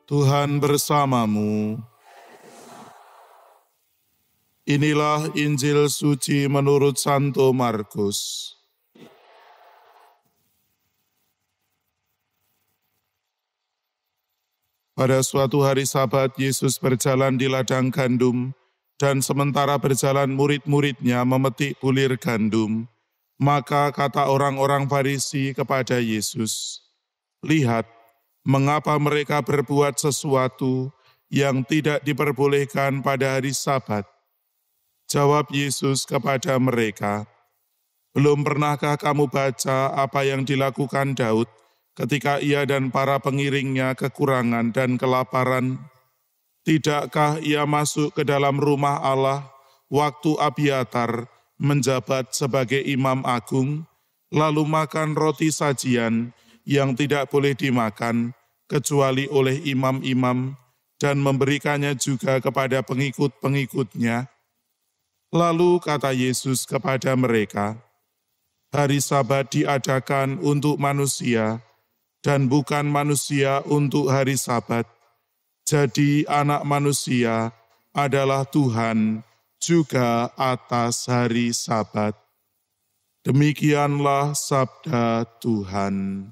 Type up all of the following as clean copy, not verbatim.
Tuhan bersamamu. Inilah Injil suci menurut Santo Markus. Pada suatu hari Sabat, Yesus berjalan di ladang gandum, dan sementara berjalan murid-muridnya memetik bulir gandum. Maka kata orang-orang Farisi kepada Yesus, "Lihat, mengapa mereka berbuat sesuatu yang tidak diperbolehkan pada hari Sabat?" Jawab Yesus kepada mereka, "Belum pernahkah kamu baca apa yang dilakukan Daud ketika ia dan para pengiringnya kekurangan dan kelaparan? Tidakkah ia masuk ke dalam rumah Allah waktu Abiatar menjabat sebagai imam agung, lalu makan roti sajian yang tidak boleh dimakan kecuali oleh imam-imam, dan memberikannya juga kepada pengikut-pengikutnya?" Lalu kata Yesus kepada mereka, "Hari Sabat diadakan untuk manusia, dan bukan manusia untuk hari Sabat. Jadi Anak Manusia adalah Tuhan juga atas hari Sabat." Demikianlah sabda Tuhan.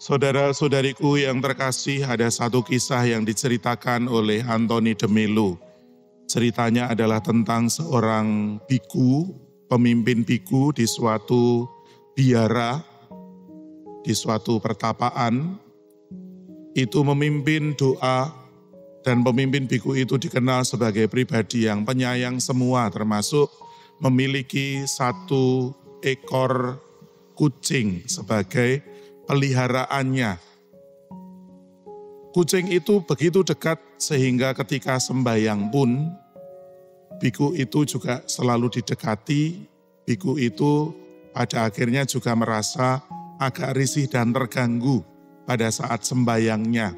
Saudara-saudariku yang terkasih, ada satu kisah yang diceritakan oleh Antoni de Mello. Ceritanya adalah tentang seorang biku, pemimpin biku di suatu biara, di suatu pertapaan. Itu memimpin doa, dan pemimpin biku itu dikenal sebagai pribadi yang penyayang semua, termasuk memiliki satu ekor kucing sebagai peliharaannya. Kucing itu begitu dekat sehingga ketika sembahyang pun, biku itu juga selalu didekati. Biku itu pada akhirnya juga merasa agak risih dan terganggu pada saat sembahyangnya.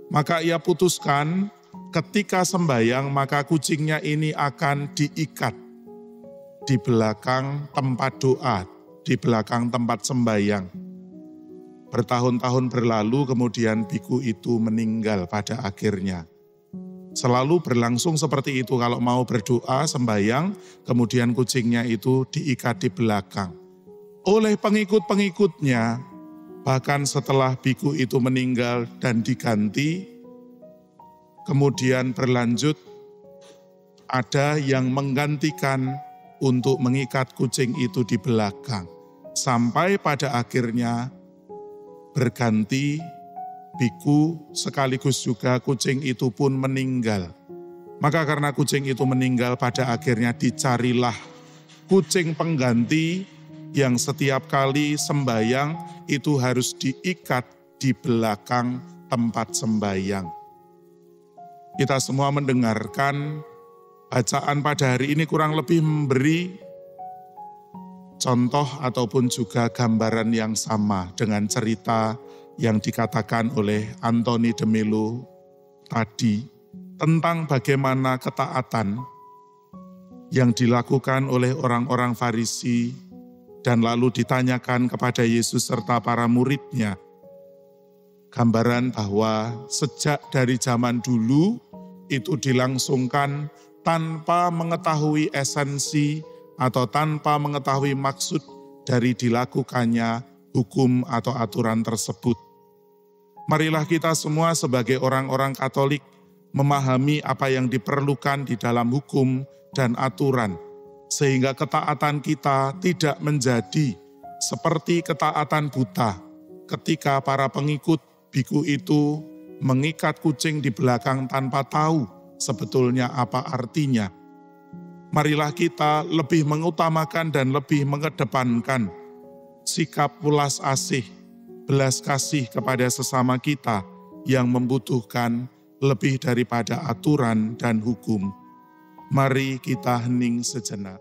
Maka ia putuskan ketika sembahyang maka kucingnya ini akan diikat di belakang tempat doa, di belakang tempat sembahyang. Bertahun-tahun berlalu, kemudian biku itu meninggal pada akhirnya. Selalu berlangsung seperti itu, kalau mau berdoa, sembahyang, kemudian kucingnya itu diikat di belakang. Oleh pengikut-pengikutnya, bahkan setelah biku itu meninggal dan diganti, kemudian berlanjut, ada yang menggantikan untuk mengikat kucing itu di belakang. Sampai pada akhirnya berganti biku, sekaligus juga kucing itu pun meninggal. Maka karena kucing itu meninggal, pada akhirnya dicarilah kucing pengganti yang setiap kali sembahyang itu harus diikat di belakang tempat sembahyang. Kita semua mendengarkan bacaan pada hari ini kurang lebih memberi contoh ataupun juga gambaran yang sama dengan cerita yang dikatakan oleh Antoni de Mello tadi tentang bagaimana ketaatan yang dilakukan oleh orang-orang Farisi dan lalu ditanyakan kepada Yesus serta para muridnya. Gambaran bahwa sejak dari zaman dulu itu dilangsungkan tanpa mengetahui esensi atau tanpa mengetahui maksud dari dilakukannya hukum atau aturan tersebut. Marilah kita semua sebagai orang-orang Katolik memahami apa yang diperlukan di dalam hukum dan aturan, sehingga ketaatan kita tidak menjadi seperti ketaatan buta ketika para pengikut biku itu mengikat kucing di belakang tanpa tahu sebetulnya apa artinya. Marilah kita lebih mengutamakan dan lebih mengedepankan sikap welas asih, belas kasih kepada sesama kita yang membutuhkan lebih daripada aturan dan hukum. Mari kita hening sejenak.